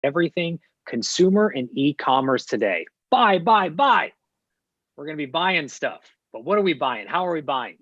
everything consumer and e-commerce today. Buy, buy, buy. We're going to be buying stuff. But what are we buying? How are we buying?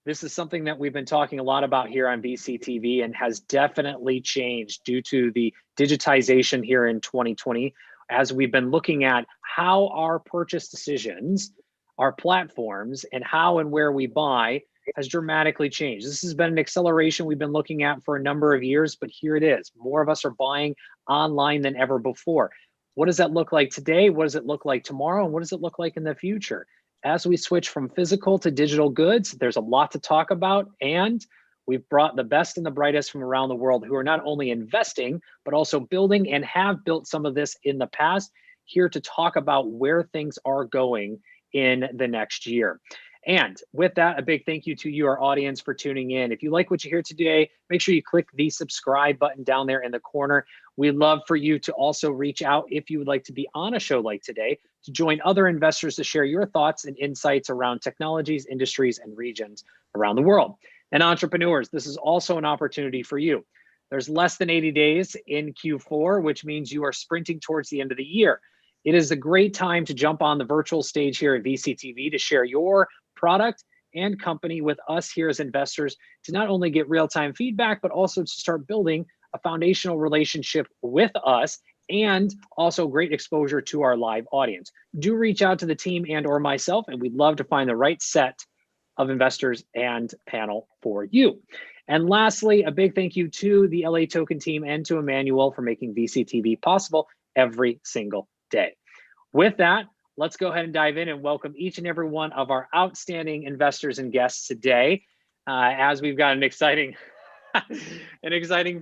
This is something that we've been talking a lot about here on VCTV and has definitely changed due to the digitization here in 2020, as we've been looking at how our purchase decisions, our platforms, and how and where we buy has dramatically changed. This has been an acceleration we've been looking at for a number of years, but here it is. More of us are buying online than ever before. What does that look like today? What does it look like tomorrow? And what does it look like in the future? As we switch from physical to digital goods, there's a lot to talk about, and we've brought the best and the brightest from around the world who are not only investing, but also building and have built some of this in the past, here to talk about where things are going in the next year. And with that, a big thank you to you, our audience, for tuning in. If you like what you hear today, make sure you click the subscribe button down there in the corner. We'd love for you to also reach out if you would like to be on a show like today, to join other investors to share your thoughts and insights around technologies, industries, and regions around the world. And entrepreneurs, this is also an opportunity for you. There's less than 80 days in Q4, which means you are sprinting towards the end of the year. It is a great time to jump on the virtual stage here at VCTV to share your product and company with us here as investors, to not only get real-time feedback, but also to start building a foundational relationship with us, and also great exposure to our live audience. Do reach out to the team and or myself, and we'd love to find the right set of investors and panel for you. And lastly, a big thank you to the LA Token team and to Emmanuel for making VCTV possible every single day. With that, let's go ahead and dive in and welcome each and every one of our outstanding investors and guests today, as we've got an exciting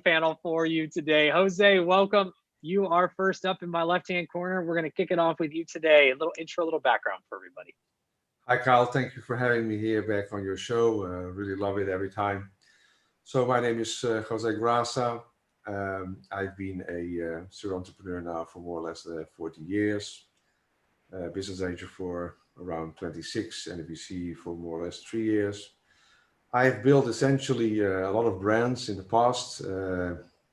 panel for you today. Jose, welcome. You are first up in my left-hand corner. We're going to kick it off with you today. A little intro, a little background for everybody. Hi, Kyle. Thank you for having me here back on your show. Really love it every time. So my name is Jose Grasa. I've been a serial entrepreneur now for more or less 40 years. Business angel for around 26, and a VC for more or less 3 years. I've built essentially a lot of brands in the past,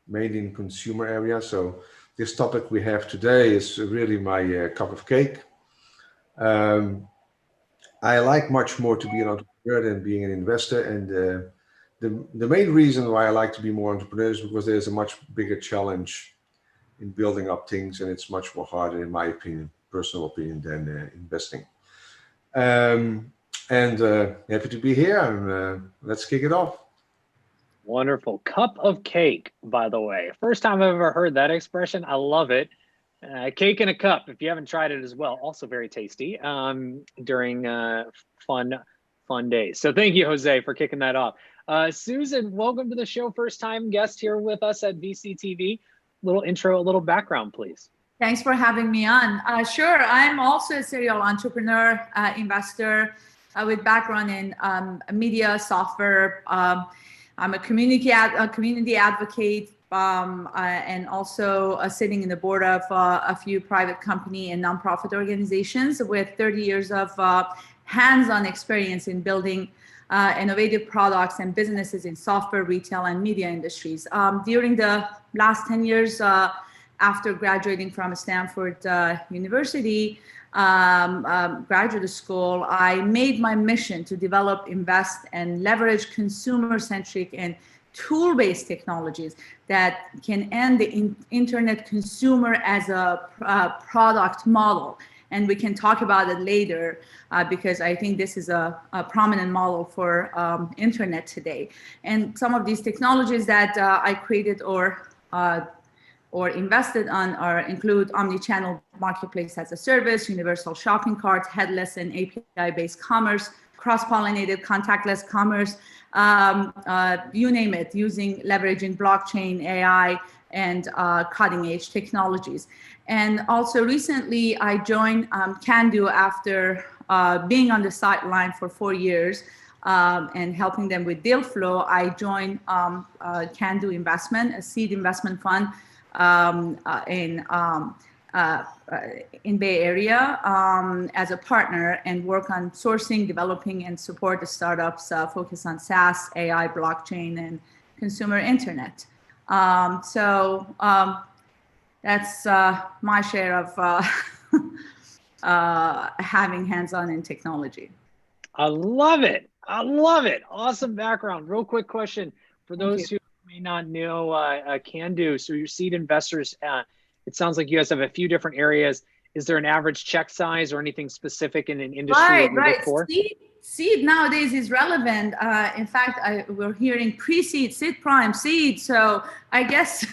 mainly in consumer area. So this topic we have today is really my cup of cake. I like much more to be an entrepreneur than being an investor, and the main reason why I like to be more entrepreneur is because there's a much bigger challenge in building up things, and it's much more harder, in my opinion, personal opinion, than investing. Happy to be here, and let's kick it off. Wonderful. Cup of cake, by the way. First time I've ever heard that expression. I love it. Cake in a cup, if you haven't tried it as well. Also very tasty during fun days. So thank you, Jose, for kicking that off. Susan, welcome to the show. First time guest here with us at VCTV. Little intro, a little background, please. Thanks for having me on. Sure, I'm also a serial entrepreneur, investor with background in media, software. I'm a community advocate, and also sitting in the board of a few private company and nonprofit organizations with 30 years of hands-on experience in building innovative products and businesses in software, retail, and media industries. During the last 10 years, after graduating from Stanford University graduate school, I made my mission to develop, invest, and leverage consumer-centric and tool-based technologies that can end the internet consumer as a product model. And we can talk about it later because I think this is a prominent model for internet today. And some of these technologies that I created or invested on include omni-channel marketplace as a service, universal shopping carts, headless and API-based commerce, cross-pollinated contactless commerce, you name it, leveraging blockchain, AI, and cutting-edge technologies. And also recently, I joined Can-Do after being on the sideline for 4 years and helping them with deal flow. I joined Can-Do Investment, a seed investment fund in Bay Area as a partner, and work on sourcing, developing, and support the startups focused on SaaS, AI, blockchain, and consumer internet. that's my share of having hands-on in technology. I love it. I love it. Awesome background. Real quick question for Thank those who may not know Can Do. So your seed investors, it sounds like you guys have a few different areas. Is there an average check size or anything specific in an industry that you look for? Seed nowadays is relevant. In fact, we're hearing pre-seed, seed prime, seed. So I guess,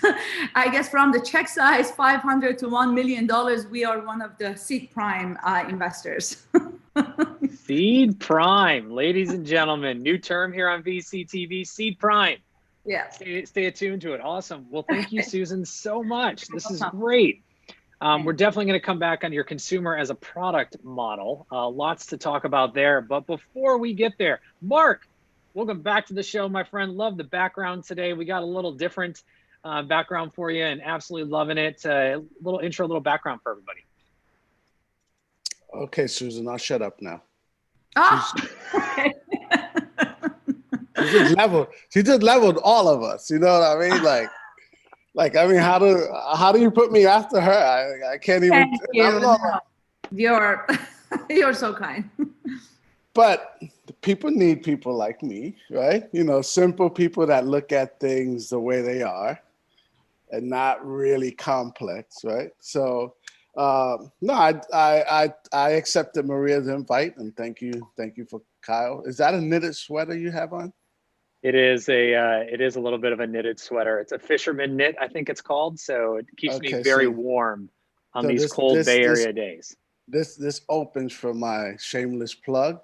from the check size, $500 to $1 million, we are one of the seed prime investors. Seed prime, ladies and gentlemen, new term here on VC TV, seed prime. Yeah. Stay attuned to it. Awesome. Well, thank you, Susan, so much. This is great. We're definitely going to come back on your consumer as a product model. Lots to talk about there. But before we get there, Mark, welcome back to the show, my friend. Love the background today. We got a little different background for you and absolutely loving it. A little intro, a little background for everybody. Okay, Susan, I'll shut up now. Oh, okay. She just leveled all of us. You know what I mean? Like I mean, how do you put me after her? I can't even. Thank you. No, you're so kind. But people need people like me, right? You know, simple people that look at things the way they are, and not really complex, right? So, no, I accepted Maria's invite, and thank you for Kyle. Is that a knitted sweater you have on? It is a little bit of a knitted sweater. It's a fisherman knit, I think it's called. So it keeps me very warm on these cold Bay Area days. This opens for my shameless plug.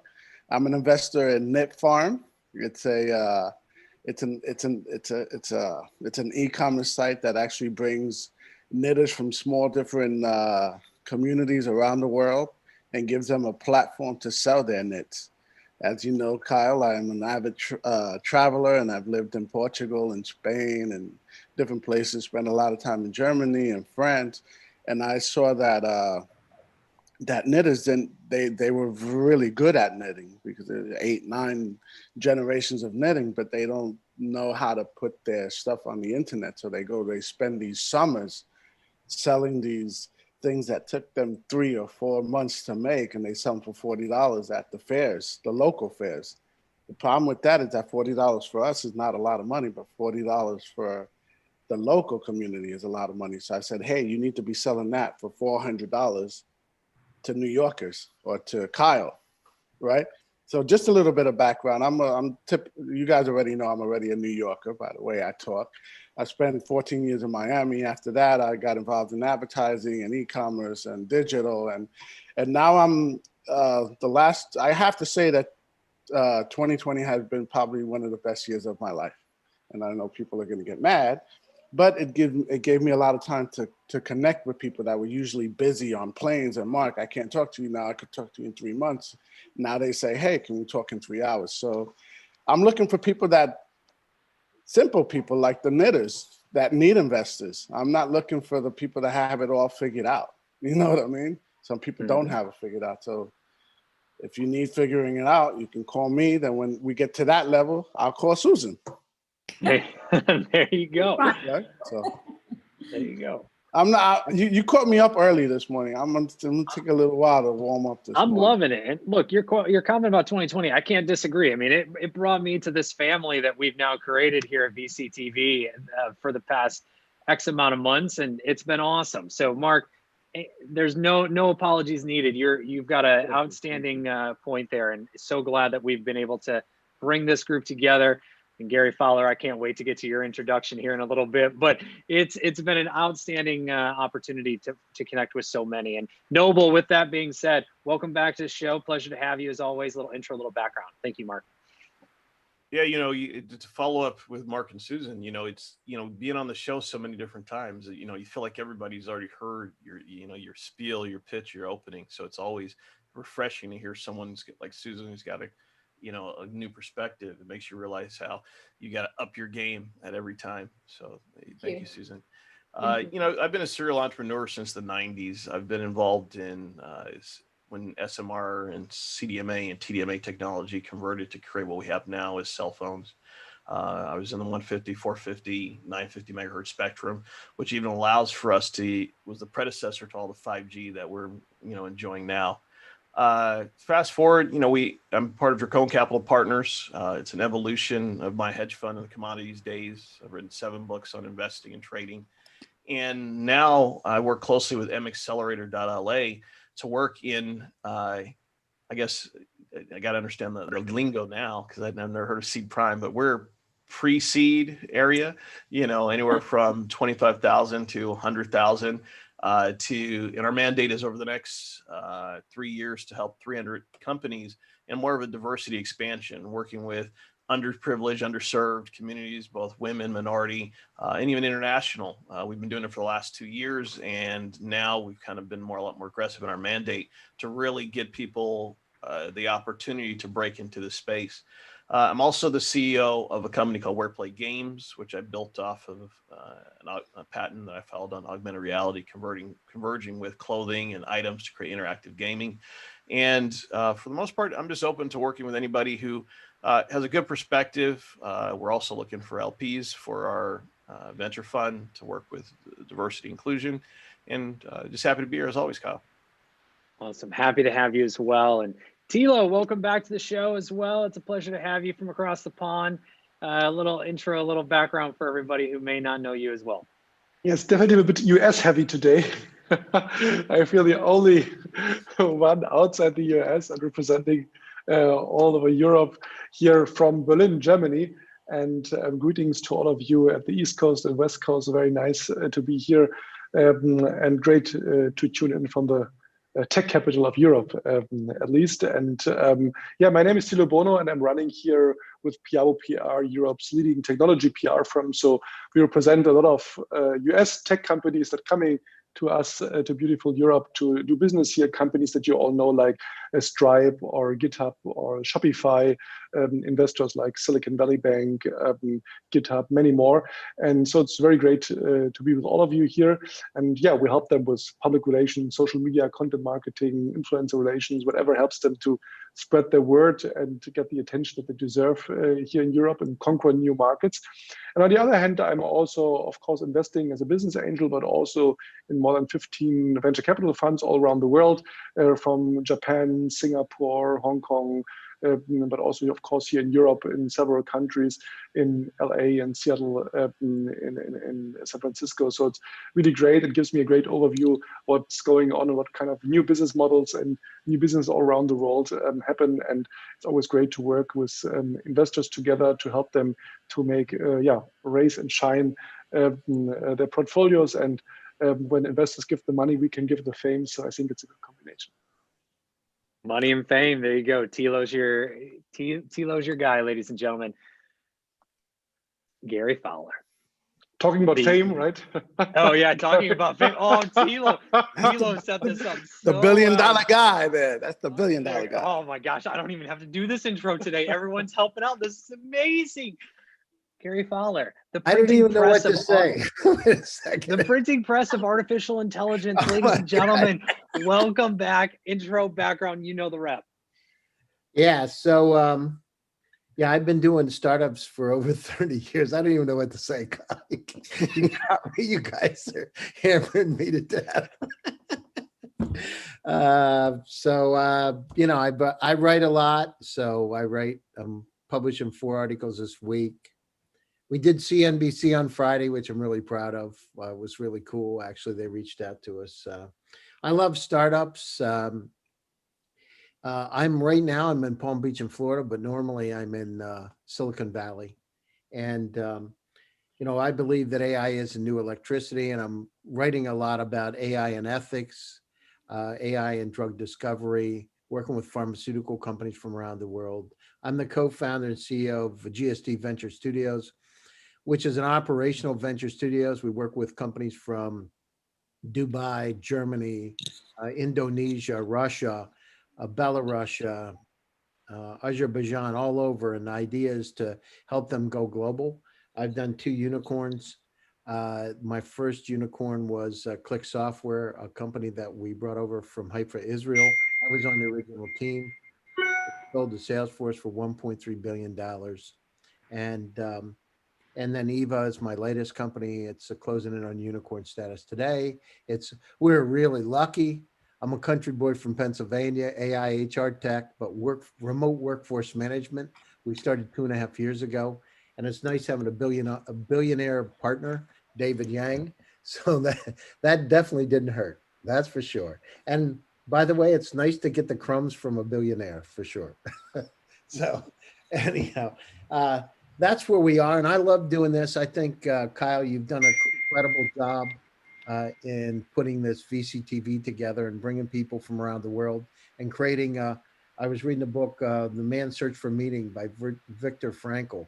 I'm an investor in Knit Farm. It's an e-commerce site that actually brings knitters from small different communities around the world and gives them a platform to sell their knits. As you know, Kyle, I'm an avid traveler, and I've lived in Portugal and Spain and different places, spent a lot of time in Germany and France. And I saw that that knitters, they were really good at knitting because there's 8-9 generations of knitting, but they don't know how to put their stuff on the internet. So they spend these summers selling these things that took them 3 or 4 months to make, and they sell them for $40 at the fairs, the local fairs. The problem with that is that $40 for us is not a lot of money, but $40 for the local community is a lot of money. So I said, hey, you need to be selling that for $400 to New Yorkers or to Kyle, right? So just a little bit of background. You guys already know I'm already a New Yorker by the way I talk. I spent 14 years in Miami. After that, I got involved in advertising and e-commerce and digital. And now I'm I have to say that 2020 has been probably one of the best years of my life. And I know people are going to get mad, but it gave me a lot of time to connect with people that were usually busy on planes. And Mark, I can't talk to you now. I could talk to you in 3 months. Now they say, hey, can we talk in 3 hours? So I'm looking for people simple people like the knitters that need investors. I'm not looking for the people that have it all figured out. You know what I mean? Some people don't have it figured out. So if you need figuring it out, you can call me. Then when we get to that level, I'll call Susan. There you go. Right? So there you go. I'm not. You caught me up early this morning. I'm gonna take a little while to warm up this morning. Loving it. And look, your comment about 2020, I can't disagree. I mean, it brought me to this family that we've now created here at VCTV for the past X amount of months, and it's been awesome. So, Mark, there's no apologies needed. You've got an outstanding point there, and so glad that we've been able to bring this group together. And Gary Fowler, I can't wait to get to your introduction here in a little bit, but it's been an outstanding opportunity to connect with so many. And Noble, with that being said, welcome back to the show. Pleasure to have you as always. Little intro, little background. Thank you, Mark. Yeah, to follow up with Mark and Susan, it's, being on the show so many different times, you feel like everybody's already heard your spiel, your pitch, your opening. So it's always refreshing to hear someone like Susan who's got a new perspective. It makes you realize how you got to up your game at every time. So thank you, Susan. I've been a serial entrepreneur since the 90s. I've been involved in when SMR and CDMA and TDMA technology converted to create what we have now as cell phones. I was in the 150, 450, 950 megahertz spectrum, which even allows for us to, was the predecessor to all the 5G that we're, enjoying now. Fast forward, I'm part of Dracone Capital Partners. It's an evolution of my hedge fund in the commodities days. I've written 7 books on investing and trading. And now I work closely with maccelerator.la to work in, I guess I got to understand the lingo now because I've never heard of seed prime, but we're pre-seed area, anywhere from 25,000 to 100,000 and our mandate is over the next 3 years to help 300 companies and more of a diversity expansion, working with underprivileged, underserved communities, both women, minority, and even international. We've been doing it for the last 2 years, and now we've kind of been a lot more aggressive in our mandate to really get people the opportunity to break into the space. I'm also the CEO of a company called Where Play Games, which I built off of a patent that I filed on augmented reality, converging with clothing and items to create interactive gaming. And for the most part, I'm just open to working with anybody who has a good perspective. We're also looking for LPs for our venture fund to work with diversity inclusion, and just happy to be here as always, Kyle. Awesome. Happy to have you as well. And Tilo, welcome back to the show as well. It's a pleasure to have you from across the pond. A little intro, a little background for everybody who may not know you as well. Yes, definitely a bit US heavy today. I feel the only one outside the US and representing all over Europe here from Berlin, Germany. And greetings to all of you at the East Coast and West Coast. Very nice to be here and great to tune in from the tech capital of Europe, at least. And yeah, my name is Tilo Bono, and I'm running here with Piavo PR, Europe's leading technology PR firm. So we represent a lot of US tech companies that are coming to us, to beautiful Europe, to do business here. Companies that you all know, like Stripe or GitHub or Shopify, investors like Silicon Valley Bank, GitHub, many more. And so it's very great to be with all of you here. And yeah, we help them with public relations, social media, content marketing, influencer relations, whatever helps them to spread their word and to get the attention that they deserve here in Europe and conquer new markets. And on the other hand, I'm also, of course, investing as a business angel, but also in more than 15 venture capital funds all around the world, from Japan, Singapore, Hong Kong, but also, of course, here in Europe, in several countries, in LA and Seattle, in San Francisco. So it's really great. It gives me a great overview what's going on and what kind of new business models and new business all around the world happen. And it's always great to work with investors together to help them to make, raise and shine their portfolios. And when investors give the money, we can give the fame. So I think it's a good combination. Money and fame. There you go. Tilo's your guy, ladies and gentlemen. Gary Fowler. Talking about fame, right? Oh yeah, talking about fame. Oh, Tilo set this up. The $1 billion guy, man. That's the $1 billion guy. Oh my gosh, I don't even have to do this intro today. Everyone's helping out. This is amazing. Gary Fowler. I don't even know what to say. The printing press of artificial intelligence, ladies and gentlemen. Welcome back. Intro, background, you know the rep. Yeah, so I've been doing startups for over 30 years. I don't even know what to say. You guys are hammering me to death. I write a lot. So I'm publishing 4 articles this week. We did CNBC on Friday, which I'm really proud of. It was really cool. Actually, they reached out to us. I love startups. I'm in Palm Beach in Florida, but normally I'm in Silicon Valley. And, I believe that AI is a new electricity, and I'm writing a lot about AI and ethics, AI and drug discovery, working with pharmaceutical companies from around the world. I'm the co-founder and CEO of GSD Venture Studios, which is an operational venture studios. We work with companies from Dubai, Germany, Indonesia, Russia, Belarus, Azerbaijan, all over, and the idea is to help them go global. I've done 2 unicorns. My first unicorn was Click Software, a company that we brought over from Haifa, Israel. I was on the original team. Sold to Salesforce for $1.3 billion. And then Eva is my latest company. It's closing in on unicorn status today. We're really lucky. I'm a country boy from Pennsylvania, AI HR tech, but remote workforce management. We started 2.5 years ago, and it's nice having a billionaire partner, David Yang. So that definitely didn't hurt. That's for sure. And by the way, it's nice to get the crumbs from a billionaire for sure. So anyhow, that's where we are. And I love doing this. I think, Kyle, you've done an incredible job in putting this VCTV together and bringing people from around the world and creating, I was reading the book, The Man's Search for Meaning by Viktor Frankl.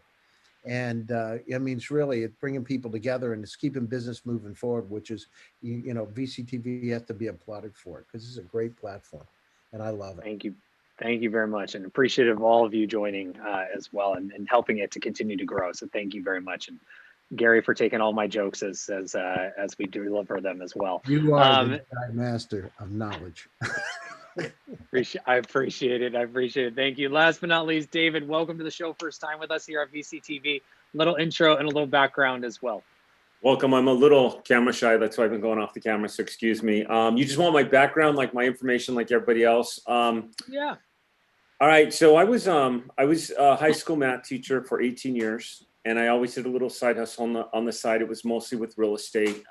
And I mean, it's really, it's bringing people together and it's keeping business moving forward, which is, you know, VCTV has to be applauded for it because this is a great platform and I love it. Thank you. Thank you very much, and appreciative of all of you joining as well and helping it to continue to grow. So thank you very much, and Gary for taking all my jokes as we deliver them as well. You are the master of knowledge. I appreciate it. I appreciate it. Thank you. Last but not least, David, welcome to the show. First time with us here at VCTV. Little intro and a little background as well. Welcome. I'm a little camera shy. That's why I've been going off the camera. So excuse me. You just want my background, like my information, like everybody else. Yeah. All right. So I was a high school math teacher for 18 years, and I always did a little side hustle on the side. It was mostly with real estate.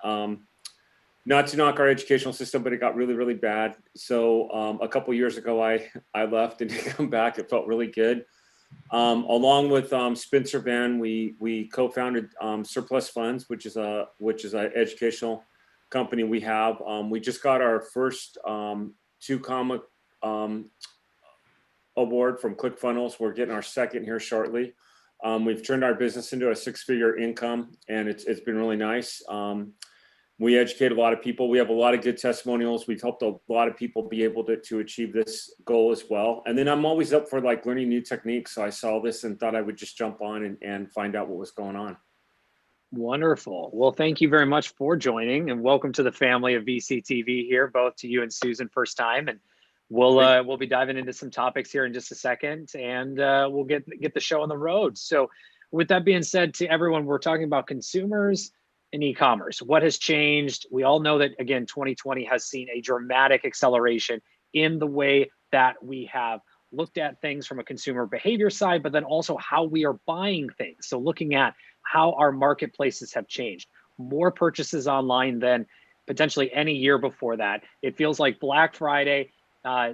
Not to knock our educational system, but it got really, really bad. So a couple years ago, I left and didn't come back. It felt really good. Along with Spencer Van, we co-founded Surplus Funds, which is an educational company we have. We just got our first 2-comma award from ClickFunnels. We're getting our second here shortly. We've turned our business into a 6-figure income, and it's been really nice. We educate a lot of people. We have a lot of good testimonials. We've helped a lot of people be able to achieve this goal as well. And then I'm always up for like learning new techniques. So I saw this and thought I would just jump on and find out what was going on. Wonderful. Well, thank you very much for joining, and welcome to the family of VCTV here, both to you and Susan, first time. And we'll be diving into some topics here in just a second, and we'll get the show on the road. So with that being said, to everyone, we're talking about consumers and e-commerce. What has changed? We all know that, again, 2020 has seen a dramatic acceleration in the way that we have looked at things from a consumer behavior side, but then also how we are buying things. So looking at how our marketplaces have changed. More purchases online than potentially any year before that. It feels like Black Friday,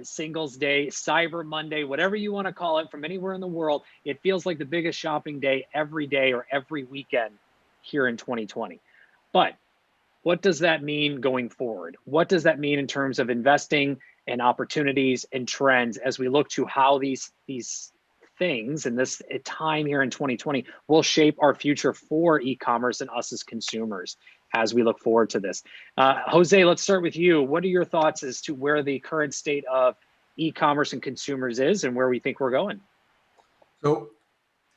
Singles Day, Cyber Monday, whatever you want to call it, from anywhere in the world, it feels like the biggest shopping day every day or every weekend here in 2020. But what does that mean going forward? What does that mean in terms of investing and opportunities and trends as we look to how these things and this time here in 2020 will shape our future for e-commerce and us as consumers as we look forward to this? Jose, let's start with you. What are your thoughts as to where the current state of e-commerce and consumers is and where we think we're going? So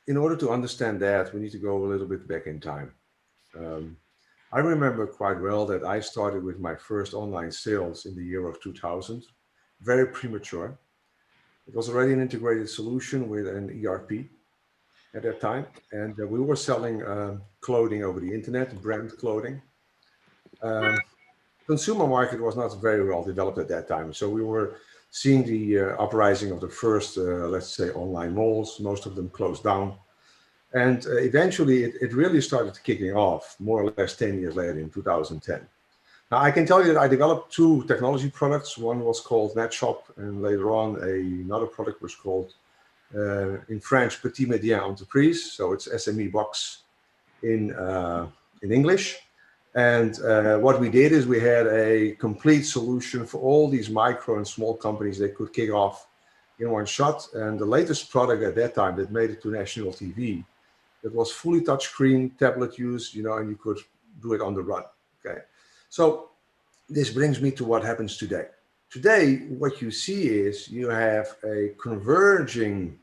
in order to understand that, we need to go a little bit back in time. I remember quite well that I started with my first online sales in the year of 2000, very premature. It was already an integrated solution with an ERP at that time. And we were selling clothing over the internet, brand clothing. Consumer market was not very well developed at that time. So we were seeing the uprising of the first, let's say, online malls. Most of them closed down. And eventually it really started kicking off more or less 10 years later in 2010. Now I can tell you that I developed 2 technology products. One was called NetShop, and later on another product was called, in French, Petit Médias Entreprise. So it's SME box in English. And what we did is we had a complete solution for all these micro and small companies that could kick off in one shot. And the latest product at that time that made it to national TV, it was fully touchscreen, tablet use, you know, and you could do it on the run, okay? So this brings me to what happens today. Today, what you see is you have a converging,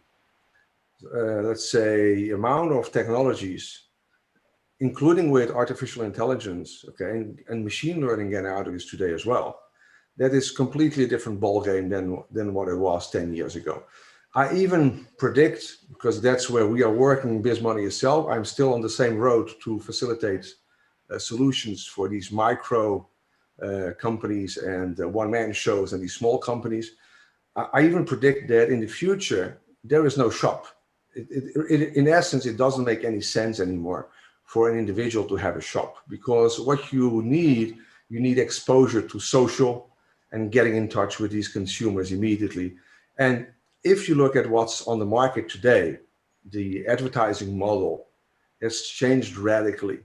let's say, amount of technologies, including with artificial intelligence, okay, and machine learning getting out of this today as well. That is completely a different ballgame than what it was 10 years ago. I even predict, because that's where we are working, BizMoney itself, I'm still on the same road to facilitate solutions for these micro companies and one-man shows and these small companies. I even predict that in the future, there is no shop. In essence, it doesn't make any sense anymore for an individual to have a shop, because what you need exposure to social and getting in touch with these consumers immediately. And if you look at what's on the market today, the advertising model has changed radically.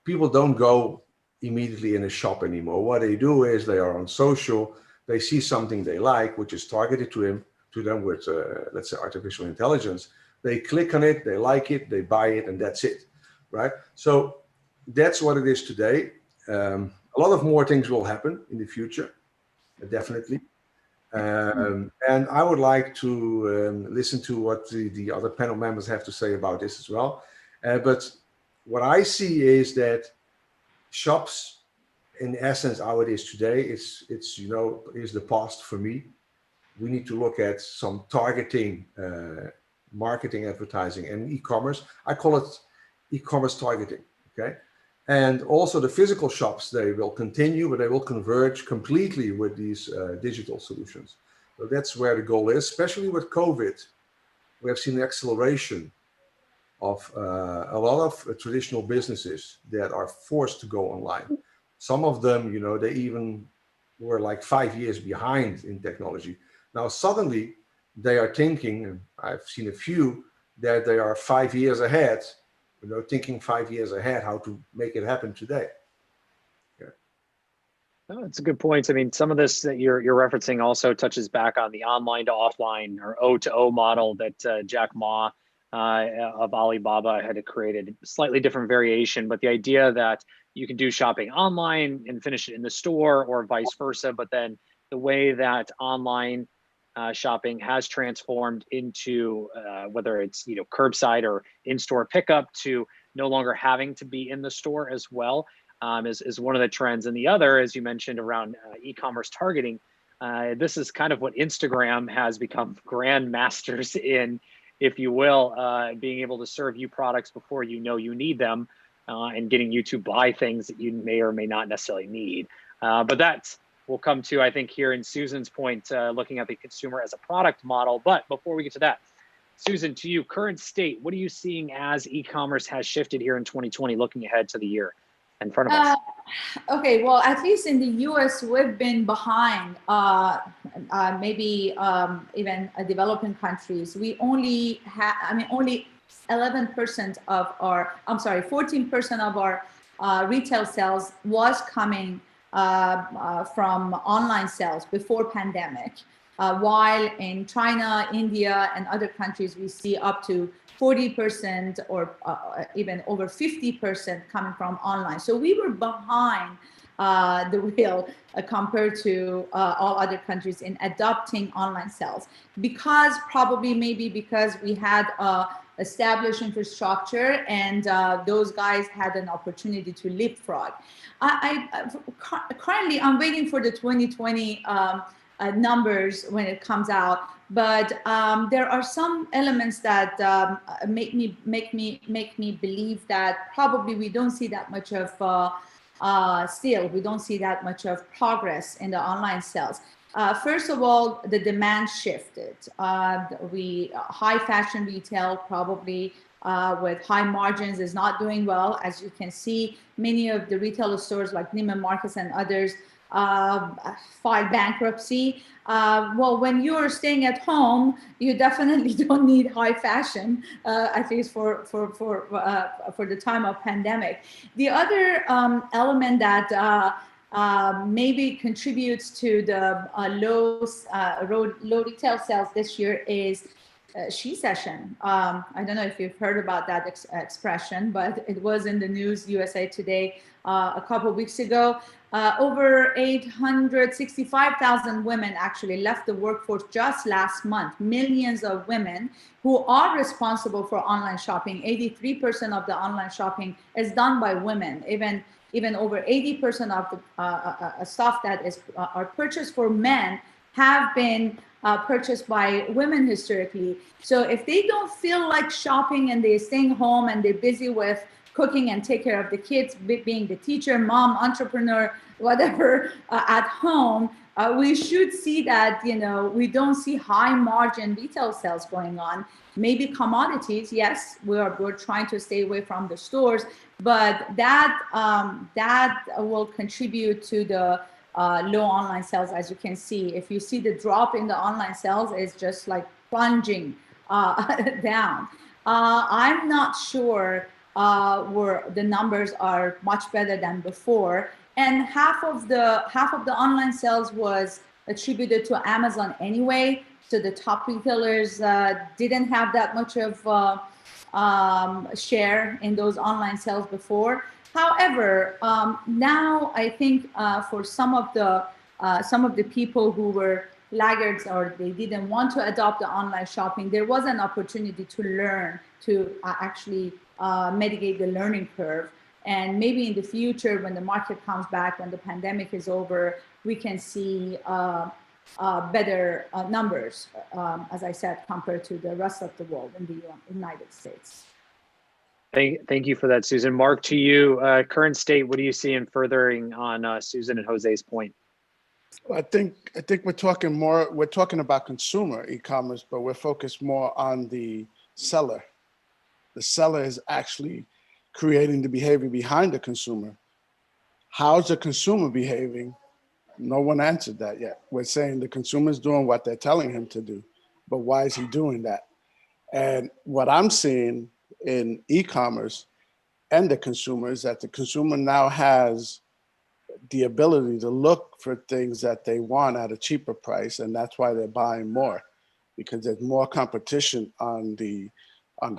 People don't go immediately in a shop anymore. What they do is they are on social, they see something they like, which is targeted to them with, let's say, artificial intelligence. They click on it, they like it, they buy it, and that's it, right? So that's what it is today. A lot of more things will happen in the future, definitely. And I would like to listen to what the other panel members have to say about this as well. But what I see is that shops, in essence, how it is today, is the past for me. We need to look at some targeting, marketing, advertising, and e-commerce. I call it e-commerce targeting, okay? And also the physical shops, they will continue, but they will converge completely with these digital solutions. So that's where the goal is, especially with COVID. We have seen the acceleration of a lot of traditional businesses that are forced to go online. Some of them, they even were like 5 years behind in technology. Now, suddenly they are thinking, and I've seen a few, that they are 5 years ahead, thinking 5 years ahead how to make it happen today. Yeah. Oh, that's a good point. I mean, some of this that you're referencing also touches back on the online to offline or O to O model that Jack Ma of Alibaba had created. Slightly different variation, but the idea that you can do shopping online and finish it in the store or vice versa. But then the way that online shopping has transformed into whether it's curbside or in-store pickup to no longer having to be in the store as well is one of the trends. And the other, as you mentioned, around e-commerce targeting, this is kind of what Instagram has become grandmasters in, if you will, being able to serve you products before you need them and getting you to buy things that you may or may not necessarily need. But that's we'll come to, I think, here in Susan's point, looking at the consumer as a product model. But before we get to that, Susan, to you, current state, what are you seeing as e-commerce has shifted here in 2020, looking ahead to the year in front of us? Okay, well, at least in the US, we've been behind maybe even developing countries. We only have, only 11% of our, 14% of our retail sales was coming from online sales before pandemic, while in China, India, and other countries, we see up to 40% or even over 50% coming from online. So we were behind the wheel compared to all other countries in adopting online sales, because maybe because we had established infrastructure and those guys had an opportunity to leapfrog. Currently, I'm waiting for the 2020 numbers when it comes out, but there are some elements that make me believe that probably we don't see that much of we don't see that much of progress in the online sales. First of all, the demand shifted. High fashion retail probably with high margins is not doing well. As you can see, many of the retail stores like Neiman Marcus and others filed bankruptcy. Well, when you're staying at home, you definitely don't need high fashion, at least for the time of pandemic. The other element that maybe contributes to the low retail sales this year is she-session. I don't know if you've heard about that expression, but it was in the news, USA Today, a couple of weeks ago. Over 865,000 women actually left the workforce just last month. Millions of women who are responsible for online shopping. 83% of the online shopping is done by women. Even over 80% of the stuff that are purchased for men have been purchased by women historically. So if they don't feel like shopping and they're staying home and they're busy with cooking and take care of the kids, being the teacher, mom, entrepreneur, whatever, at home, we should see that, we don't see high margin retail sales going on. Maybe commodities, yes, we're trying to stay away from the stores, but that will contribute to the low online sales. As you can see, if you see the drop in the online sales, is just like plunging down. I'm not sure where the numbers are much better than before, and half of the online sales was attributed to Amazon anyway. So the top retailers didn't have that much of share in those online sales before. However, now I think for some of the people who were laggards or they didn't want to adopt the online shopping, there was an opportunity to learn, to actually mitigate the learning curve. And maybe in the future, when the market comes back, when the pandemic is over, we can see better numbers, as I said, compared to the rest of the world in the United States. Thank you for that, Susan. Mark, to you, current state, what do you see in furthering on Susan and Jose's point? I think we're talking about consumer e-commerce, but we're focused more on the seller. The seller is actually creating the behavior behind the consumer. How's the consumer behaving? No one answered that yet. We're saying the consumer's doing what they're telling him to do, but why is he doing that? And what I'm seeing in e-commerce and the consumer is that the consumer now has the ability to look for things that they want at a cheaper price, and that's why they're buying more, because there's more competition on the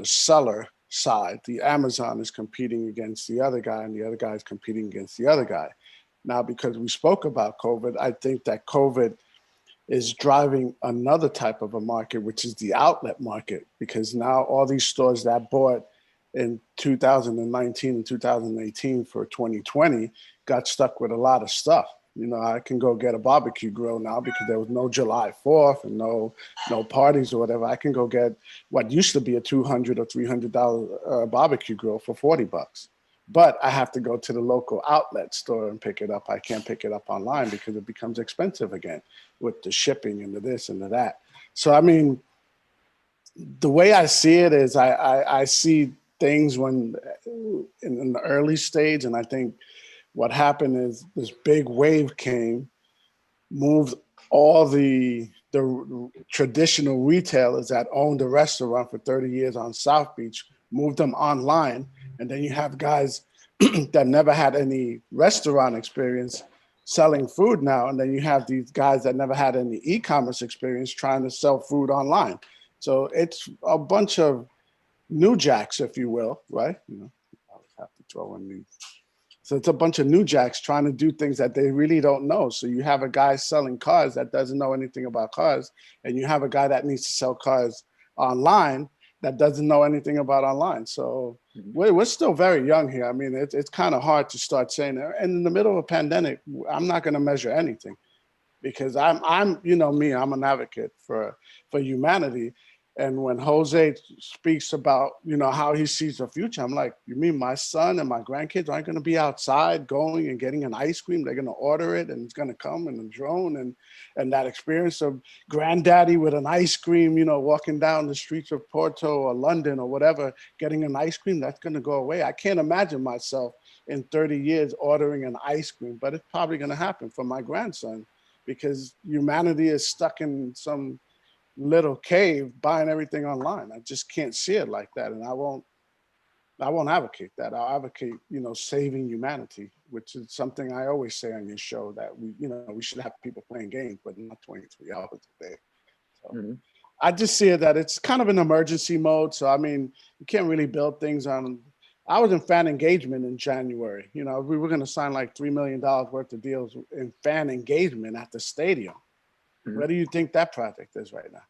seller side. The Amazon is competing against the other guy, and the other guy is competing against the other guy. Now, because we spoke about COVID, I think that COVID is driving another type of a market, which is the outlet market, because now all these stores that bought in 2019 and 2018 for 2020 got stuck with a lot of stuff. I can go get a barbecue grill now because there was no July 4th and no parties or whatever. I can go get what used to be a $200 or $300 barbecue grill for $40. But I have to go to the local outlet store and pick it up. I can't pick it up online because it becomes expensive again with the shipping and the this and the that. So, I mean, the way I see it is I see things when in the early stage, and I think what happened is this big wave came, moved all the traditional retailers that owned a restaurant for 30 years on South Beach, moved them online. And then you have guys that never had any restaurant experience selling food now. And then you have these guys that never had any e-commerce experience trying to sell food online. So it's a bunch of new jacks, if you will, right? I always have to throw in these. So it's a bunch of new jacks trying to do things that they really don't know. So you have a guy selling cars that doesn't know anything about cars, and you have a guy that needs to sell cars online that doesn't know anything about online. So we're still very young here. I mean, it's kind of hard to start saying that. And in the middle of a pandemic, I'm not going to measure anything because I'm me, I'm an advocate for humanity. And when Jose speaks about, how he sees the future, I'm like, you mean my son and my grandkids aren't going to be outside going and getting an ice cream? They're going to order it and it's going to come in a drone, and that experience of granddaddy with an ice cream, walking down the streets of Porto or London or whatever, getting an ice cream, that's going to go away. I can't imagine myself in 30 years ordering an ice cream, but it's probably going to happen for my grandson because humanity is stuck in some little cave buying everything online. I just can't see it like that, and I won't advocate that. I'll advocate, saving humanity, which is something I always say on your show, that we should have people playing games, but not 23 hours a day. So I just see it that it's kind of an emergency mode. So I mean, you can't really build things on. I was in fan engagement in January. We were going to sign like $3 million worth of deals in fan engagement at the stadium. Where do you think that project is right now?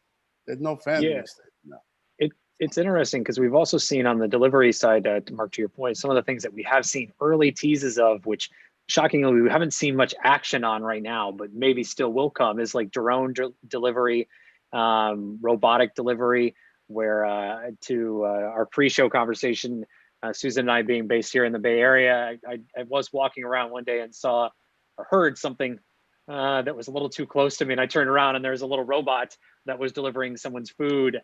There's no fans in the stadium. No. It's interesting because we've also seen on the delivery side, Mark, to your point, some of the things that we have seen early teases of, which shockingly we haven't seen much action on right now, but maybe still will come, is like drone delivery, robotic delivery, where to our pre-show conversation, Susan and I being based here in the Bay Area, I was walking around one day and saw or heard something that was a little too close to me, and I turned around and there's a little robot that was delivering someone's food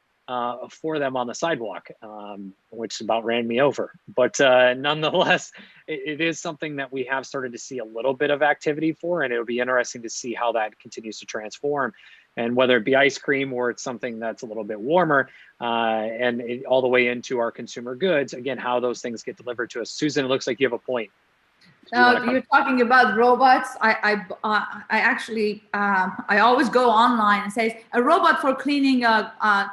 for them on the sidewalk, which about ran me over. But nonetheless, it is something that we have started to see a little bit of activity for, and it'll be interesting to see how that continues to transform. And whether it be ice cream or it's something that's a little bit warmer, and all the way into our consumer goods, again, how those things get delivered to us. Susan, it looks like you have a point. You're talking about robots. I actually I always go online and says a robot for cleaning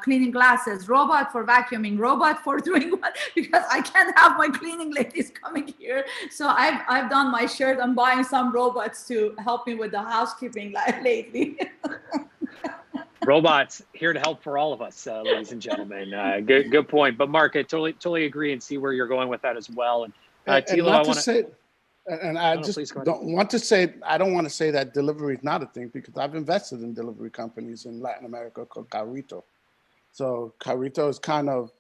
cleaning glasses, robot for vacuuming, robot for doing what, because I can't have my cleaning ladies coming here. So I've done my shirt. I'm buying some robots to help me with the housekeeping lately. Robots here to help for all of us, ladies and gentlemen. Good point. But Mark, I totally agree and see where you're going with that as well. And Thilo, I want to. And I just don't want to say, I don't want to say that delivery is not a thing, because I've invested in delivery companies in Latin America called Carrito. So Carrito is kind of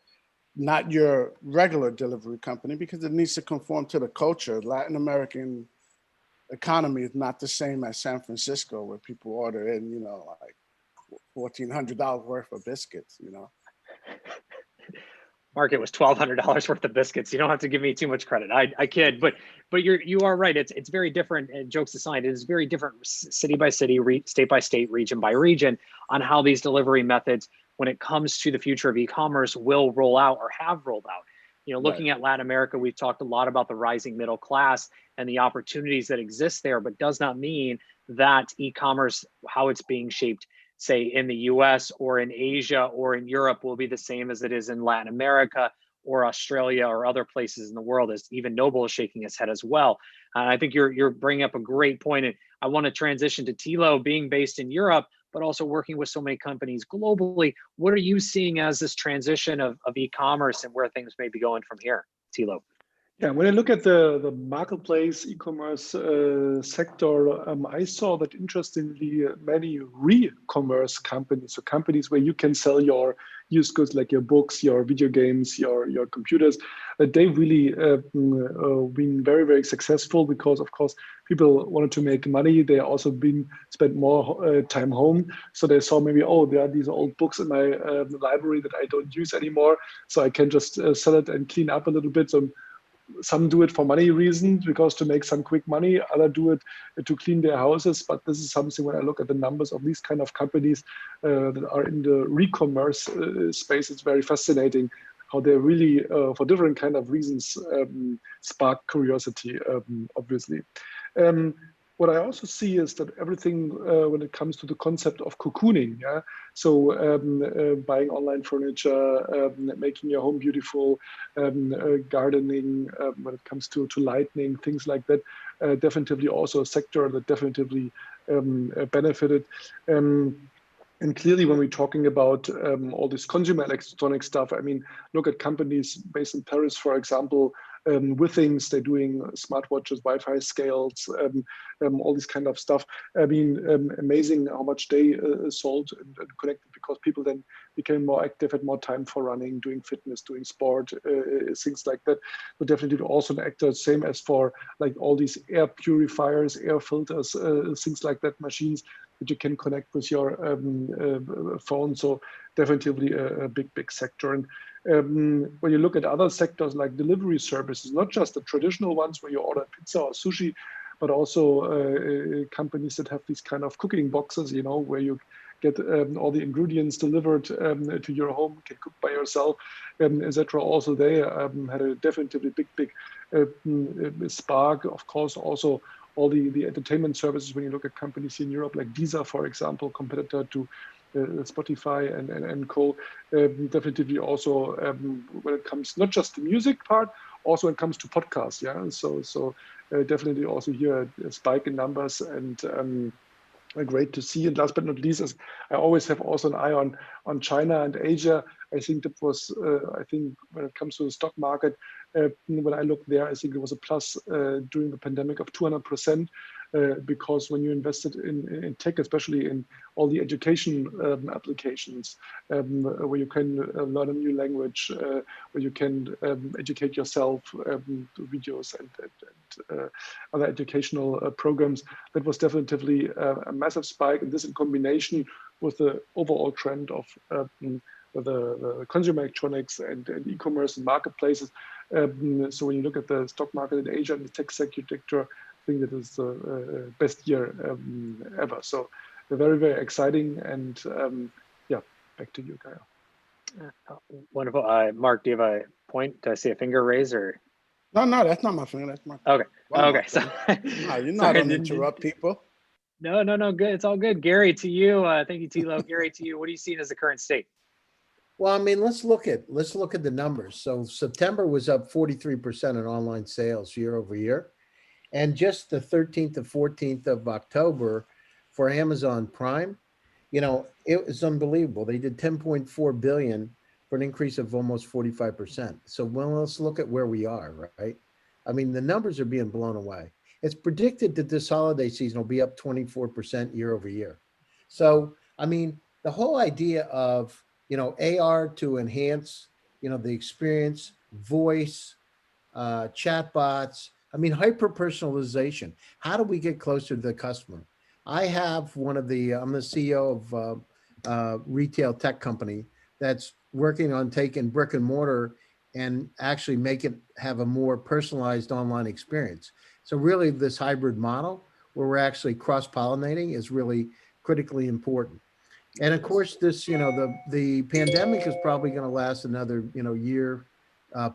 not your regular delivery company because it needs to conform to the culture. Latin American economy is not the same as San Francisco, where people order in, like $1,400 worth of biscuits, Mark, it was $1,200 worth of biscuits. You don't have to give me too much credit. I kid, but you are right. It's very different. And jokes aside, it is very different city by city, state by state, region by region, on how these delivery methods, when it comes to the future of e-commerce, will roll out or have rolled out. Looking at Latin America, we've talked a lot about the rising middle class and the opportunities that exist there, but does not mean that e-commerce, how it's being shaped, say in the US or in Asia or in Europe, will be the same as it is in Latin America or Australia or other places in the world, as even Noble is shaking his head as well. I think you're bringing up a great point. And I want to transition to Thilo, being based in Europe, but also working with so many companies globally. What are you seeing as this transition of e-commerce and where things may be going from here, Thilo? Yeah, when I look at the marketplace e-commerce sector, I saw that interestingly many re-commerce companies, so companies where you can sell your used goods like your books, your video games, your computers, they really been very, very successful because, of course, people wanted to make money. They also spent more time home. So they saw maybe, oh, there are these old books in my library that I don't use anymore. So I can just sell it and clean up a little bit. So some do it for money reasons, because to make some quick money, others do it to clean their houses. But this is something, when I look at the numbers of these kind of companies that are in the re-commerce space, it's very fascinating how they really, for different kind of reasons, spark curiosity, obviously. What I also see is that everything when it comes to the concept of cocooning, yeah. So buying online furniture, making your home beautiful, gardening, when it comes to lightning, things like that, definitely also a sector that definitely benefited. And clearly, when we're talking about all this consumer electronic stuff, I mean, look at companies based in Paris, for example, with things they're doing, smartwatches, Wi-Fi scales, all this kind of stuff. I mean, amazing how much they sold and connected, because people then became more active, had more time for running, doing fitness, doing sport, things like that. But definitely also an actor, same as for like all these air purifiers, air filters, things like that, machines that you can connect with your phone. So definitely a big sector. And when you look at other sectors like delivery services, not just the traditional ones where you order pizza or sushi, but also companies that have these kind of cooking boxes, you know, where you get all the ingredients delivered to your home, can cook by yourself, etc. Also they had a definitely big spark. Of course, also all the entertainment services, when you look at companies in Europe like Deezer, for example, competitor to Spotify and co, definitely also when it comes not just the music part, also when it comes to podcasts, yeah. So definitely also here a spike in numbers, and great to see. And last but not least, as I always have also an eye on China and Asia. I think that was I think when it comes to the stock market, When I looked there, I think it was a plus during the pandemic of 200%. Because when you invested in tech, especially in all the education applications, where you can learn a new language, where you can educate yourself through videos and other educational programs, that was definitely a massive spike. And this in combination with the overall trend of the consumer electronics and e-commerce and marketplaces. So when you look at the stock market in Asia and the tech sector, I think that is the best year ever. So very, very exciting. And yeah, back to you, Kyle. Wonderful. Mark, do you have a point? Do I see a finger raise or? No, that's not my finger. That's my. Okay. Okay. So, no, you're not going to interrupt people. No. Good. It's all good. Gary, to you. Thank you, Tilo. Gary, to you. What are you seeing as the current state? Well, I mean, let's look at the numbers. So September was up 43% in online sales year over year. And just the 13th to 14th of October for Amazon Prime, you know, it was unbelievable. They did 10.4 billion for an increase of almost 45%. So well, let's look at where we are, right? I mean, the numbers are being blown away. It's predicted that this holiday season will be up 24% year over year. So, I mean, the whole idea of, you know, AR to enhance, you know, the experience, voice, chatbots, I mean, hyper-personalization. How do we get closer to the customer? I have I'm the CEO of a retail tech company that's working on taking brick and mortar and actually make it have a more personalized online experience. So really this hybrid model where we're actually cross-pollinating is really critically important. And of course, this, you know, the pandemic is probably going to last another, you know, year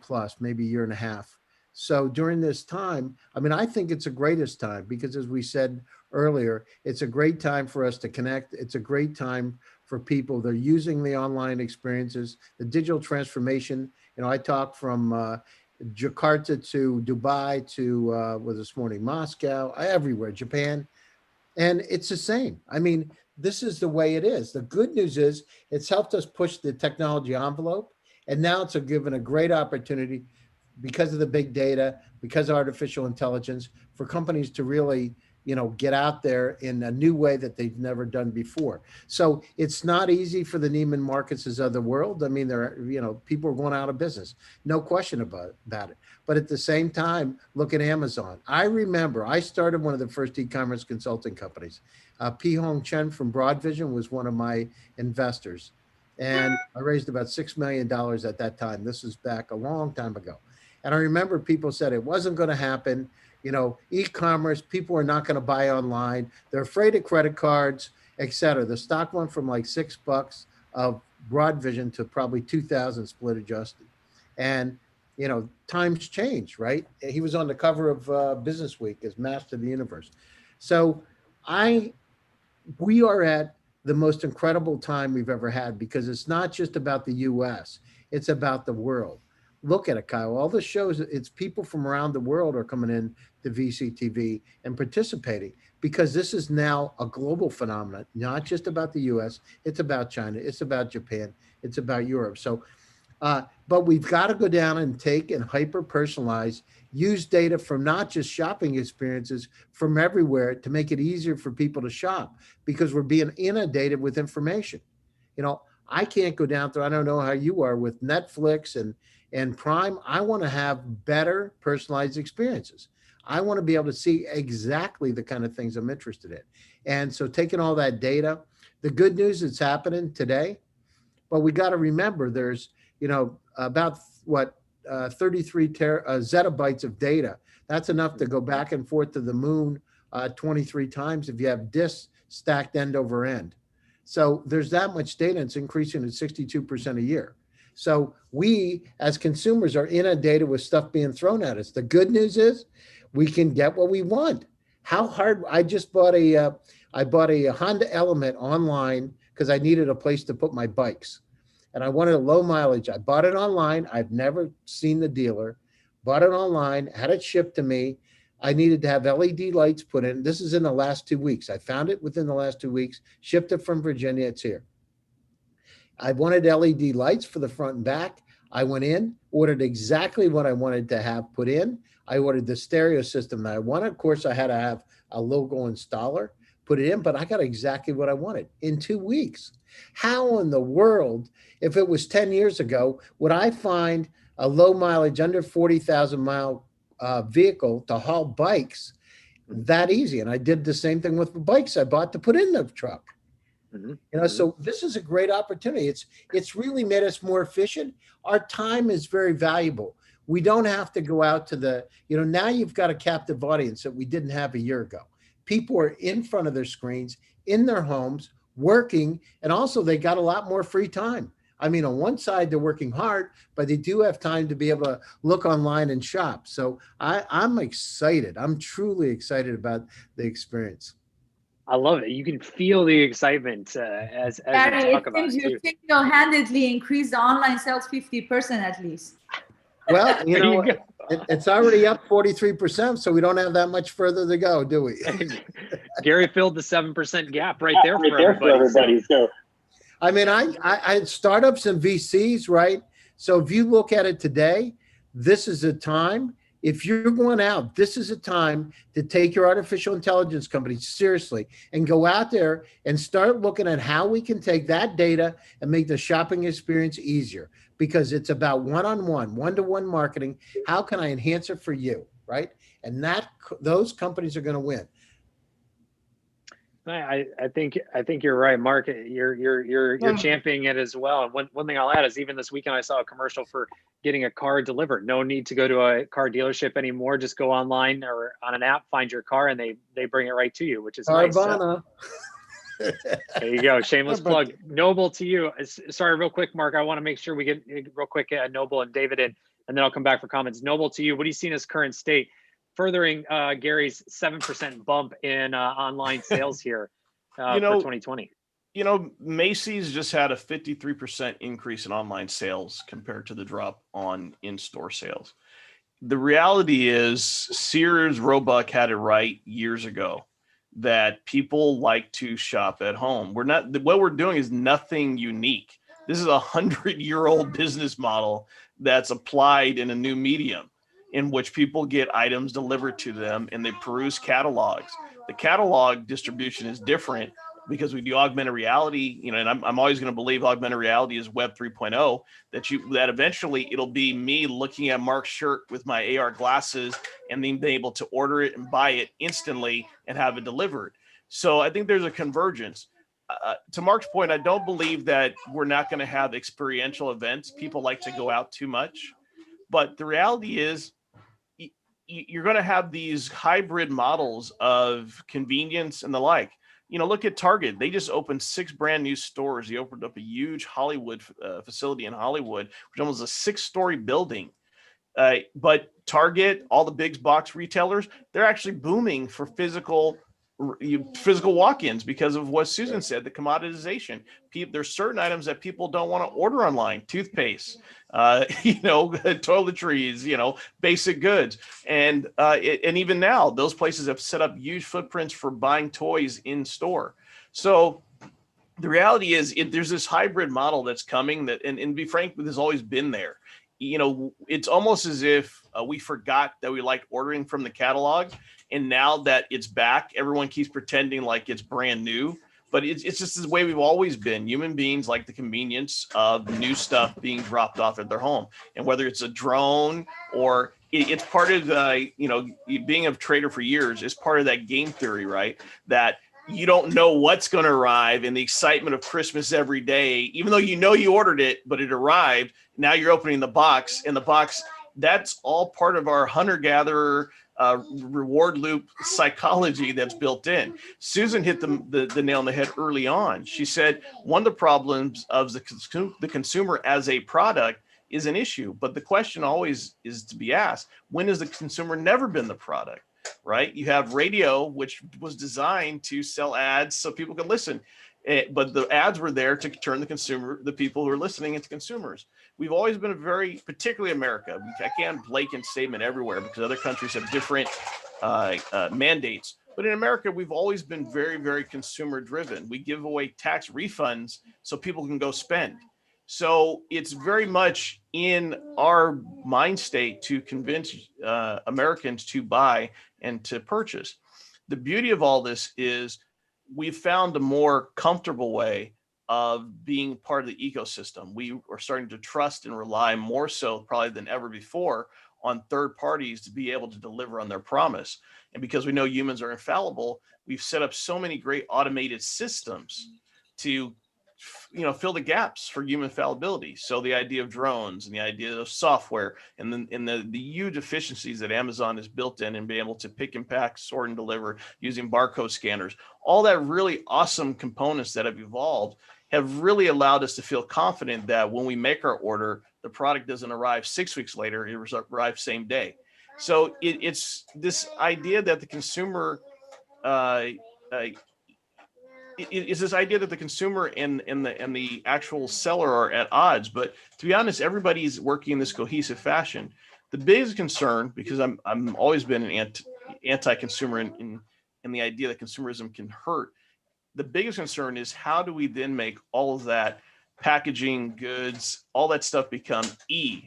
plus, maybe a year and a half. So during this time, I mean, I think it's the greatest time because as we said earlier, it's a great time for us to connect. It's a great time for people. They're using the online experiences, the digital transformation. You know, I talked from Jakarta to Dubai to, this morning, Moscow, everywhere, Japan. And it's the same. I mean, this is the way it is. The good news is it's helped us push the technology envelope. And now it's given a great opportunity because of the big data, because of artificial intelligence, for companies to really, you know, get out there in a new way that they've never done before. So it's not easy for the Neiman Marcus of the world. I mean, there are, you know, people are going out of business, no question about it. But at the same time, look at Amazon. I remember I started one of the first e-commerce consulting companies. P. Hong Chen from Broadvision was one of my investors. And I raised about $6 million at that time. This is back a long time ago. And I remember people said it wasn't going to happen. You know, e-commerce, people are not going to buy online. They're afraid of credit cards, et cetera. The stock went from like $6 of Broadvision to probably 2,000 split adjusted. And, you know, times change, right? He was on the cover of Business Week as Master of the Universe. So we are at the most incredible time we've ever had because it's not just about the US, it's about the world. Look at it, Kyle. All the shows, it's people from around the world are coming in to VCTV and participating because this is now a global phenomenon, not just about the US. It's about China. It's about Japan. It's about Europe. So, but we've got to go down and take and hyper personalize, use data from not just shopping experiences from everywhere to make it easier for people to shop because we're being inundated with information. You know, I can't go down through, I don't know how you are with Netflix and Prime. I want to have better personalized experiences. I want to be able to see exactly the kind of things I'm interested in. And so taking all that data, the good news is happening today, but we got to remember there's, you know, about 33 zettabytes of data. That's enough to go back and forth to the moon 23 times if you have disks stacked end over end. So there's that much data. It's increasing at 62% a year. So we, as consumers, are inundated with stuff being thrown at us. The good news is we can get what we want. How hard? I just bought a Honda Element online because I needed a place to put my bikes. And I wanted a low mileage. I bought it online. I've never seen the dealer. Bought it online, had it shipped to me. I needed to have LED lights put in. This is in the last 2 weeks. I found it within the last 2 weeks, shipped it from Virginia. It's here. I wanted LED lights for the front and back. I went in, ordered exactly what I wanted to have put in. I ordered the stereo system that I wanted. Of course, I had to have a local installer put it in, but I got exactly what I wanted in 2 weeks. How in the world, if it was 10 years ago, would I find a low mileage, under 40,000 mile vehicle to haul bikes that easy? And I did the same thing with the bikes I bought to put in the truck. So this is a great opportunity. It's really made us more efficient. Our time is very valuable. We don't have to go out to now you've got a captive audience that we didn't have a year ago. People are in front of their screens, in their homes, working, and also they got a lot more free time. I mean, on one side, they're working hard, but they do have time to be able to look online and shop. So I'm excited. I'm truly excited about the experience. I love it. You can feel the excitement as Gary, you talk about it you too. single-handedly increased the online sales 50% at least. Well, it's already up 43%, so we don't have that much further to go, do we? Gary filled the 7% gap right there for everybody. So, I mean, I startups and VCs, right? So if you look at it today, this is a time. If you're going out, this is a time to take your artificial intelligence company seriously and go out there and start looking at how we can take that data and make the shopping experience easier, because it's about one-on-one, one-to-one marketing. How can I enhance it for you, right? And those companies are going to win. I think you're right, Mark. You're championing it as well. And one thing I'll add is, even this weekend I saw a commercial for getting a car delivered. No need to go to a car dealership anymore. Just go online or on an app, find your car, and they bring it right to you, which is Carvana. Nice. There you go. Shameless plug. Noble, to you. Sorry, real quick, Mark. I want to make sure we get real quick Noble and David in, and then I'll come back for comments. Noble, to you. What do you see in this current state, furthering Gary's 7% bump in online sales here for 2020? Macy's just had a 53% increase in online sales compared to the drop on in-store sales. The reality is Sears Roebuck had it right years ago that people like to shop at home. What we're doing is nothing unique. This is a 100-year-old business model that's applied in a new medium, in which people get items delivered to them and they peruse catalogs. The catalog distribution is different because we do augmented reality, and I'm always going to believe augmented reality is Web 3.0, that eventually it'll be me looking at Mark's shirt with my AR glasses and then being able to order it and buy it instantly and have it delivered. So I think there's a convergence. To Mark's point, I don't believe that we're not going to have experiential events. People like to go out too much, but the reality is you're going to have these hybrid models of convenience and the like. Look at Target. They just opened 6 brand new stores. They opened up a huge Hollywood facility in Hollywood, which almost a 6-story building. But Target, all the big box retailers, they're actually booming for physical walk-ins because of what Susan said, the commoditization. There's certain items that people don't want to order online, toothpaste, toiletries, basic goods. And even now, those places have set up huge footprints for buying toys in store. So the reality is there's this hybrid model that's coming that, and to be frank, has always been there. It's almost as if we forgot that we liked ordering from the catalog. And now that it's back, everyone keeps pretending like it's brand new. But it's just the way we've always been. Human beings like the convenience of new stuff being dropped off at their home. And whether it's a drone or it's part of being a trader for years, is part of that game theory, right? That you don't know what's going to arrive, and the excitement of Christmas every day, even though you ordered it, but it arrived. Now you're opening the box, and the box, that's all part of our hunter-gatherer reward loop psychology that's built in. Susan hit the nail on the head early on. She said one of the problems of the consumer as a product is an issue, but the question always is to be asked, when has the consumer never been the product, right? You have radio, which was designed to sell ads so people could listen. But the ads were there to turn the people who are listening, into consumers. We've always been particularly America. I can't blanket statement everywhere because other countries have different mandates. But in America, we've always been very, very consumer driven. We give away tax refunds so people can go spend. So it's very much in our mind state to convince Americans to buy and to purchase. The beauty of all this is we've found a more comfortable way of being part of the ecosystem. We are starting to trust and rely more so probably than ever before on third parties to be able to deliver on their promise. And because we know humans are infallible, we've set up so many great automated systems to fill the gaps for human fallibility. So the idea of drones and the idea of software and the huge efficiencies that Amazon has built in and be able to pick and pack, sort and deliver using barcode scanners, all that really awesome components that have evolved have really allowed us to feel confident that when we make our order, the product doesn't arrive 6 weeks later, it arrives same day. So it's this idea that the consumer is this idea that the consumer and the actual seller are at odds. But to be honest, everybody's working in this cohesive fashion. The biggest concern, because I'm always been an anti-consumer in the idea that consumerism can hurt. The biggest concern is how do we then make all of that packaging, goods, all that stuff become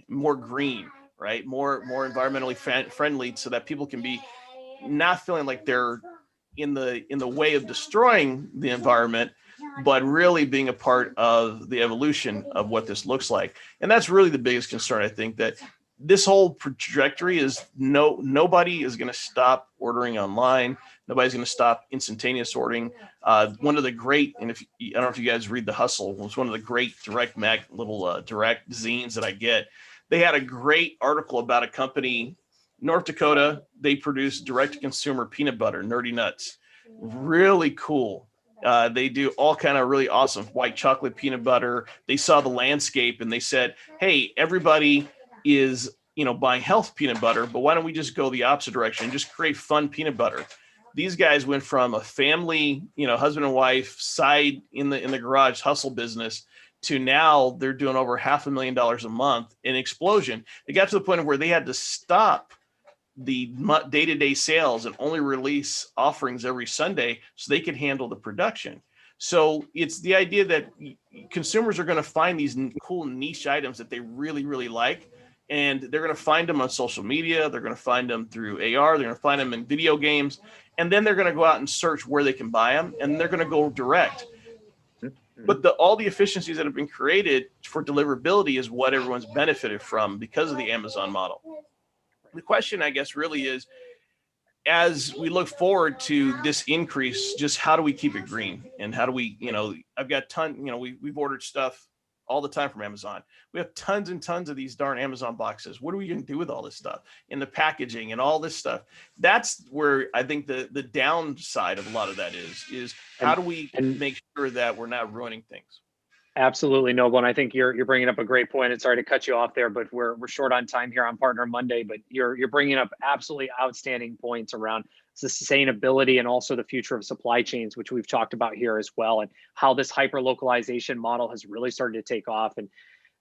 more green, right? More environmentally friendly, so that people can be not feeling like they're in the way of destroying the environment, but really being a part of the evolution of what this looks like. And that's really the biggest concern. I think that this whole trajectory is nobody is going to stop ordering online. Nobody's going to stop instantaneous ordering. One of the great, and I don't know if you guys read The Hustle, it was one of the great direct zines that I get. They had a great article about a company, North Dakota. They produce direct-to-consumer peanut butter, Nerdy Nuts. Really cool. They do all kind of really awesome white chocolate peanut butter. They saw the landscape and they said, hey, everybody is buying health peanut butter, but why don't we just go the opposite direction and just create fun peanut butter? These guys went from a family, husband and wife side in the garage hustle business to now they're doing over $500,000 a month, an explosion. It got to the point where they had to stop the day-to-day sales and only release offerings every Sunday so they could handle the production. So it's the idea that consumers are going to find these cool niche items that they really, really like. And they're going to find them on social media. They're going to find them through AR. They're going to find them in video games. And then they're going to go out and search where they can buy them. And they're going to go direct. But all the efficiencies that have been created for deliverability is what everyone's benefited from because of the Amazon model. The question, I guess, really is, as we look forward to this increase, just how do we keep it green? And how do we, I've got we've ordered stuff all the time from Amazon. We have tons and tons of these darn Amazon boxes. What are we going to do with all this stuff in the packaging and all this stuff? That's where I think the downside of a lot of that is how do we make sure that we're not ruining things? Absolutely, Noble. And I think you're bringing up a great point. And sorry to cut you off there, but we're short on time here on Partner Monday. But you're bringing up absolutely outstanding points around sustainability and also the future of supply chains, which we've talked about here as well, and how this hyper localization model has really started to take off. And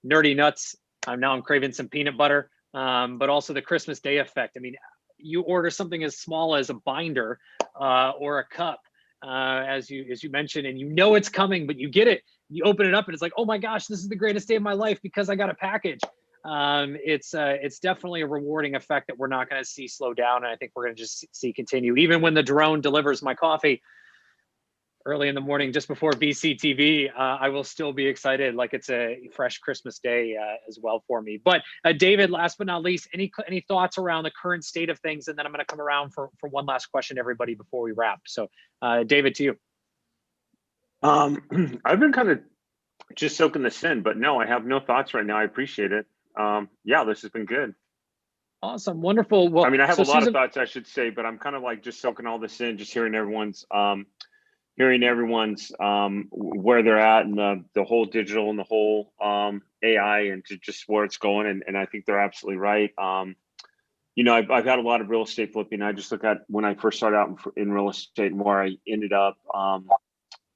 Nerdy Nuts, I'm craving some peanut butter, but also the Christmas Day effect. I mean, you order something as small as a binder or a cup, as you mentioned, and it's coming, but you get it. You open it up and it's like, oh my gosh, this is the greatest day of my life because I got a package. It's definitely a rewarding effect that we're not going to see slow down. And I think we're going to just see continue. Even when the drone delivers my coffee early in the morning, just before BCTV, I will still be excited. Like it's a fresh Christmas day as well for me. But David, last but not least, any thoughts around the current state of things? And then I'm going to come around for one last question, everybody, before we wrap. So David, to you. I've been kind of just soaking this in, but no, I have no thoughts right now. I appreciate it. Yeah, this has been good. Awesome. Wonderful. Well, I mean, I have a lot of thoughts, I should say, but I'm kind of like just soaking all this in, just hearing everyone's where they're at and the whole digital and the whole AI and just where it's going. And I think they're absolutely right. I've had a lot of real estate flipping. I just look at when I first started out in real estate and where I ended up.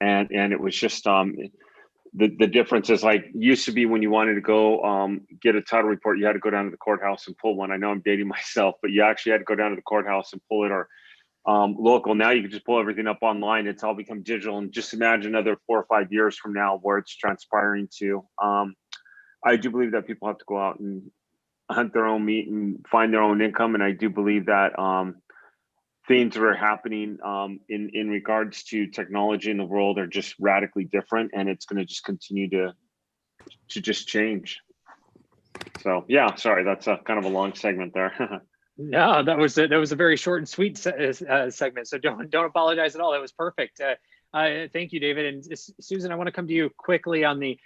And it was just the difference is like used to be when you wanted to go get a title report, you had to go down to the courthouse and pull one. I know I'm dating myself, but you actually had to go down to the courthouse and pull it, or local. Now you can just pull everything up online. It's all become digital. And just imagine another 4 or 5 years from now where it's transpiring to. I do believe that people have to go out and hunt their own meat and find their own income. And I do believe that things that are happening in regards to technology in the world are just radically different, and it's going to just continue to just change. So yeah, sorry, that's a kind of a long segment there. No, that was a very short and sweet segment. So don't apologize at all. That was perfect. Thank you, David. And Susan, I want to come to you quickly on the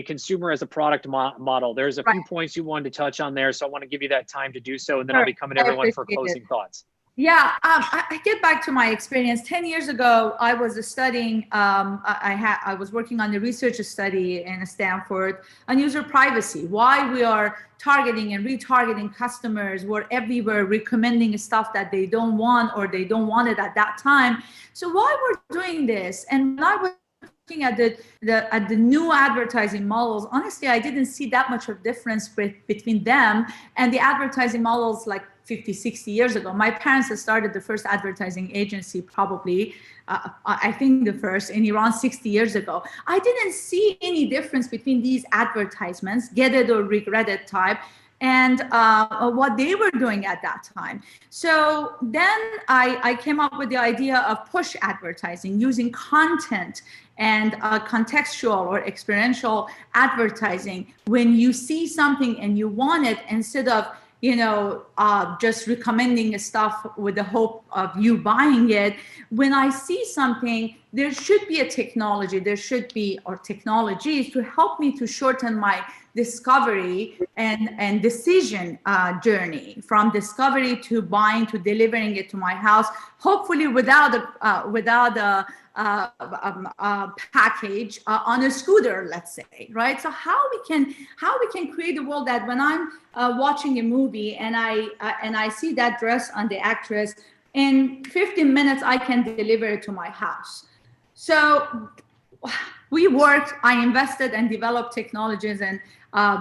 consumer as a product model. There's a few points you wanted to touch on there, so I want to give you that time to do so, and then I'll be coming to everyone for closing thoughts. Yeah, I get back to my experience. 10 years ago, I was studying, I was working on a research study in Stanford on user privacy, why we are targeting and retargeting customers. We're everywhere recommending stuff that they don't want or they don't want it at that time. So why we're doing this? And when I was looking at the new advertising models, honestly, I didn't see that much of difference between them and the advertising models like 50, 60 years ago. My parents had started the first advertising agency, probably, I think the first in Iran 60 years ago. I didn't see any difference between these advertisements, get it or regret it type, and what they were doing at that time. So then I came up with the idea of push advertising, using content and contextual or experiential advertising. When you see something and you want it, instead of just recommending stuff with the hope of you buying it. When I see something, there should be a technology, or technologies to help me to shorten my discovery and decision journey, from discovery to buying to delivering it to my house, hopefully without a package on a scooter, let's say, right? So how we can create a world that when I'm watching a movie and I see that dress on the actress, in 15 minutes I can deliver it to my house. So I invested and developed technologies and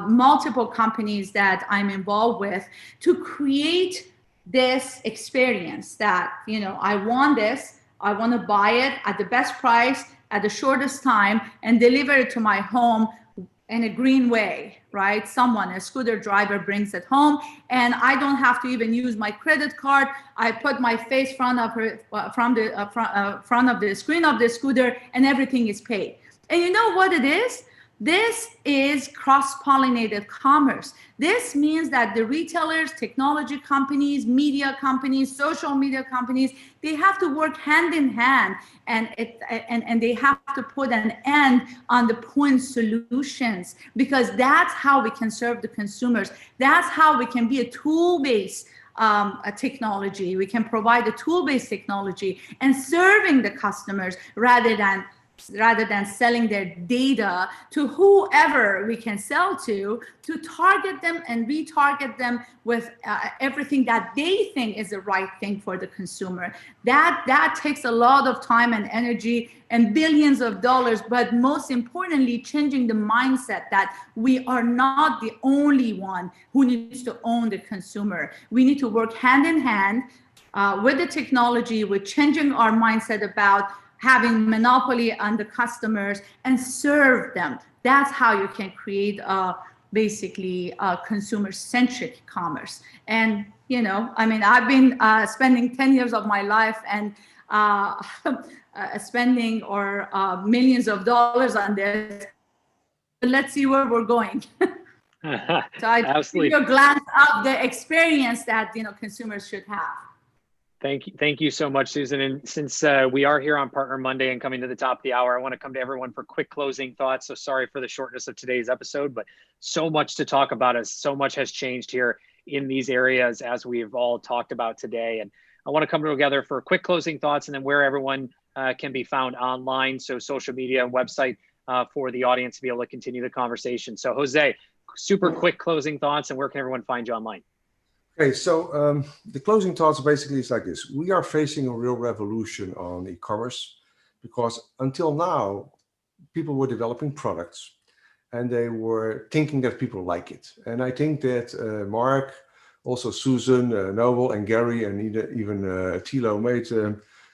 multiple companies that I'm involved with to create this experience that, I want this, I want to buy it at the best price, at the shortest time, and deliver it to my home in a green way, right? A scooter driver brings it home, and I don't have to even use my credit card. I put my face front of the screen of the scooter, and everything is paid. And you know what it is? This is cross-pollinated commerce. This means that the retailers, technology companies, media companies, social media companies, they have to work hand in hand, and they have to put an end on the point solutions, because that's how we can serve the consumers. That's how we can be a tool-based technology. We can provide a tool-based technology and serving the customers rather than selling their data to whoever we can sell to target them and retarget them with everything that they think is the right thing for the consumer. That takes a lot of time and energy and billions of dollars, but most importantly, changing the mindset that we are not the only one who needs to own the consumer. We need to work hand in hand with the technology, with changing our mindset about having monopoly on the customers and serve them. That's how you can create basically consumer-centric commerce. And, I've been spending 10 years of my life and spending millions of dollars on this. Let's see where we're going. So I give you a glance of the experience that, consumers should have. Thank you so much, Susan. And since we are here on Partner Monday and coming to the top of the hour, I want to come to everyone for quick closing thoughts. So sorry for the shortness of today's episode, but so much to talk about, as so much has changed here in these areas as we've all talked about today. And I want to come together for quick closing thoughts, and then where everyone can be found online. So social media and website for the audience to be able to continue the conversation. So Jose, super quick closing thoughts, and where can everyone find you online? Okay, so the closing thoughts basically is like this. We are facing a real revolution on e-commerce, because until now, people were developing products and they were thinking that people like it. And I think that Mark, also Susan, Noble, and Gary, and even Thilo made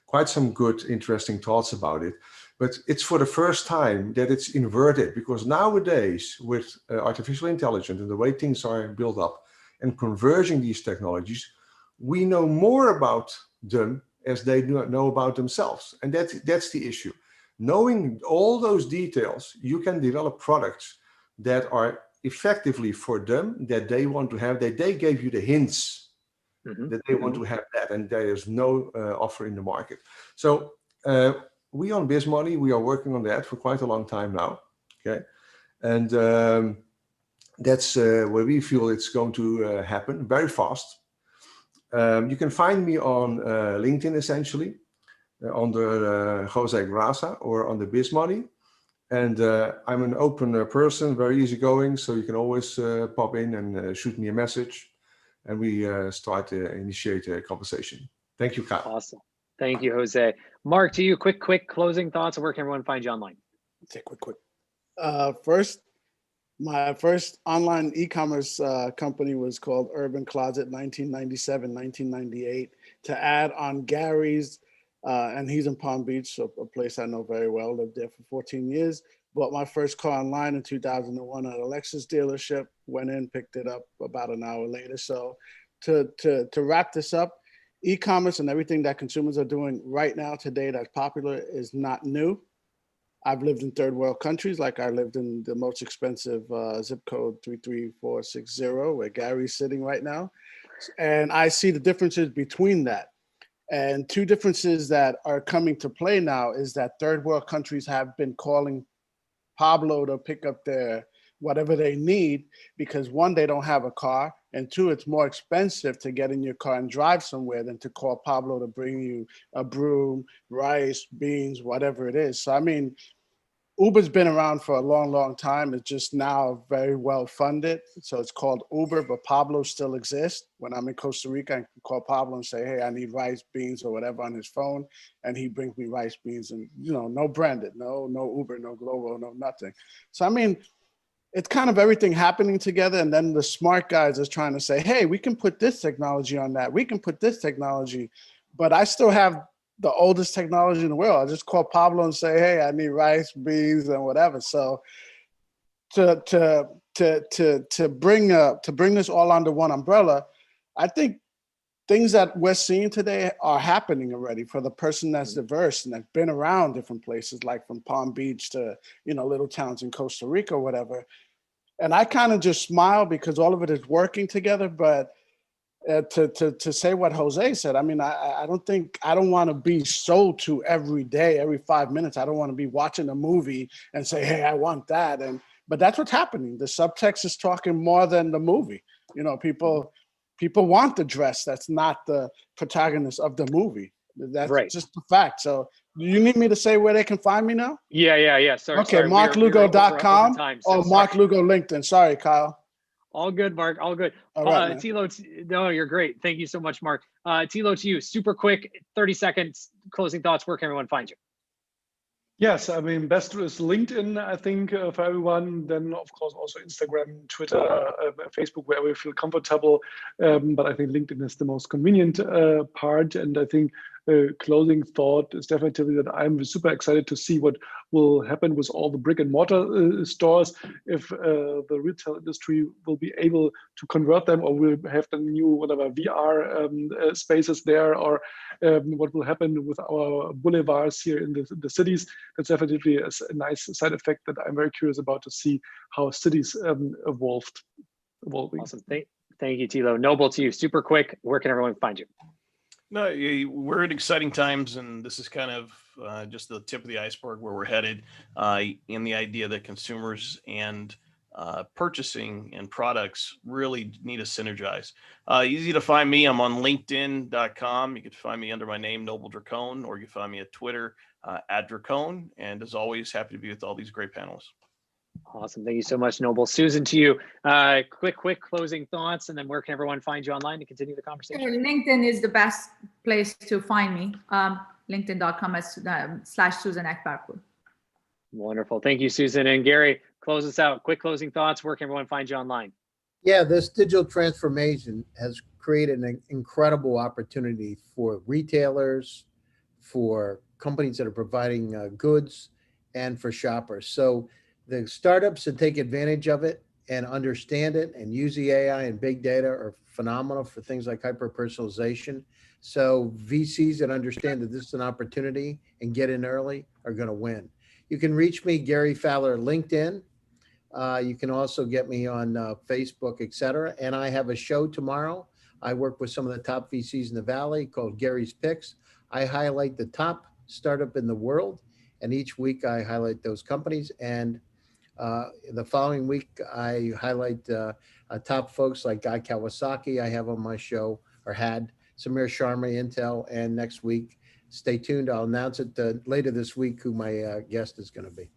quite some good, interesting thoughts about it. But it's for the first time that it's inverted, because nowadays with artificial intelligence and the way things are built up and converging these technologies, we know more about them as they do not know about themselves. And that's the issue. Knowing all those details, you can develop products that are effectively for them, that they want to have, that they gave you the hints that they want to have that, and there is no offer in the market. So we on BizMoney, we are working on that for quite a long time now, okay? And that's where we feel it's going to happen very fast. You can find me on LinkedIn, essentially, under Jose Grasa, or on the BizMoney. And I'm an open person, very easygoing, so you can always pop in and shoot me a message, and we start to initiate a conversation. Thank you, Kyle. Awesome. Thank you, Jose. Mark, to you, quick closing thoughts, and where can everyone find you online? Take quick. First, my first online e-commerce company was called Urban Closet, 1997, 1998, to add on Gary's, and he's in Palm Beach, so a place I know very well, lived there for 14 years. Bought my first car online in 2001 at a Lexus dealership, went in, picked it up about an hour later. So to wrap this up, e-commerce and everything that consumers are doing right now today that's popular is not new. I've lived in third world countries, like I lived in the most expensive zip code 33460, where Gary's sitting right now. And I see the differences between that. And two differences that are coming to play now is that third world countries have been calling Pablo to pick up their whatever they need, because one, they don't have a car, and two, it's more expensive to get in your car and drive somewhere than to call Pablo to bring you a broom, rice, beans, whatever it is. So I mean, Uber's been around for a long time. It's just now very well funded. So it's called Uber, but Pablo still exists. When I'm in Costa Rica, I can call Pablo and say, hey, I need rice, beans, or whatever on his phone. And he brings me rice, beans, and no branded, no Uber, no Glovo, no nothing. So I mean, it's kind of everything happening together. And then the smart guys are trying to say, hey, we can put this technology on that. We can put this technology, but I still have the oldest technology in the world. I just call Pablo and say, hey, I need rice, beans, and whatever. So to bring this all under one umbrella, I think things that we're seeing today are happening already for the person that's diverse and that's been around different places, like from Palm Beach to little towns in Costa Rica or whatever. And I kind of just smile because all of it is working together. But to say what Jose said, I mean, I don't want to be sold to every day, every 5 minutes. I don't want to be watching a movie and say, hey, I want that. But that's what's happening. The subtext is talking more than the movie. People want the dress that's not the protagonist of the movie. That's right. Just a fact. So you need me to say where they can find me now? Yeah. Sorry. Okay, marklugo.com or Mark Lugo LinkedIn. Sorry, Kyle. All good, Mark. All good. All right, Tilo, no, you're great. Thank you so much, Mark. Tilo, to you, super quick, 30 seconds, closing thoughts. Where can everyone find you? Yes, I mean, best is LinkedIn, I think, for everyone. Then, of course, also Instagram, Twitter, Facebook, wherever you feel comfortable. But I think LinkedIn is the most convenient part. And I think closing thought is definitely that I'm super excited to see what will happen with all the brick and mortar stores, if the retail industry will be able to convert them, or will have the new whatever VR spaces there, or what will happen with our boulevards here in the cities. That's definitely a nice side effect that I'm very curious about, to see how cities evolving. Awesome. Thank you, Tilo. Noble, to you, super quick. Where can everyone find you? No, we're in exciting times, and this is kind of just the tip of the iceberg where we're headed, in the idea that consumers and purchasing and products really need to synergize. Easy to find me. I'm on LinkedIn.com. You can find me under my name, Noble Dracone, or you can find me at Twitter at Dracone. And as always, happy to be with all these great panelists. Awesome. Thank you so much, Noble. Susan, to you, quick closing thoughts, and then where can everyone find you online to continue the conversation? LinkedIn is the best place to find me. LinkedIn.com/Susan Ekbergpour. Wonderful. Thank you, Susan. And Gary, close us out. Quick closing thoughts. Where can everyone find you online? Yeah, this digital transformation has created an incredible opportunity for retailers, for companies that are providing goods and for shoppers. So the startups that take advantage of it and understand it and use the AI and big data are phenomenal for things like hyper-personalization. So VCs that understand that this is an opportunity and get in early are going to win. You can reach me, Gary Fowler, LinkedIn. You can also get me on Facebook, et cetera. And I have a show tomorrow. I work with some of the top VCs in the Valley called Gary's Picks. I highlight the top startup in the world. And each week I highlight those companies. And the following week, I highlight top folks like Guy Kawasaki I have on my show, or had, Samir Sharma, Intel, and next week, stay tuned. I'll announce it later this week who my guest is going to be.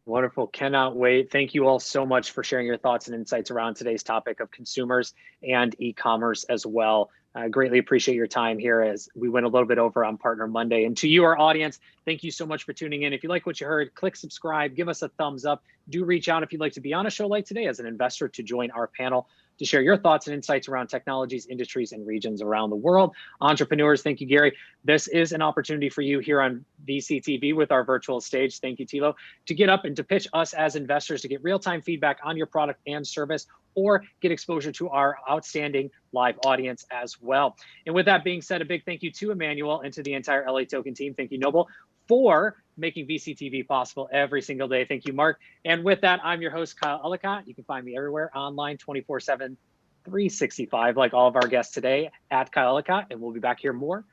Wonderful. Cannot wait. Thank you all so much for sharing your thoughts and insights around today's topic of consumers and e-commerce as well. I greatly appreciate your time here as we went a little bit over on Partner Monday. And to you, our audience, thank you so much for tuning in. If you like what you heard, click subscribe, give us a thumbs up. Do reach out if you'd like to be on a show like today as an investor to join our panel to share your thoughts and insights around technologies, industries, and regions around the world. Entrepreneurs, thank you, Gary. This is an opportunity for you here on VCTV with our virtual stage. Thank you, Tilo, to get up and to pitch us as investors to get real-time feedback on your product and service, or get exposure to our outstanding live audience as well. And with that being said, a big thank you to Emmanuel and to the entire LA Token team. Thank you, Noble, for making VCTV possible every single day. Thank you, Mark. And with that, I'm your host, Kyle Ellicott. You can find me everywhere online, 24/7, 365, like all of our guests today, at Kyle Ellicott. And we'll be back here more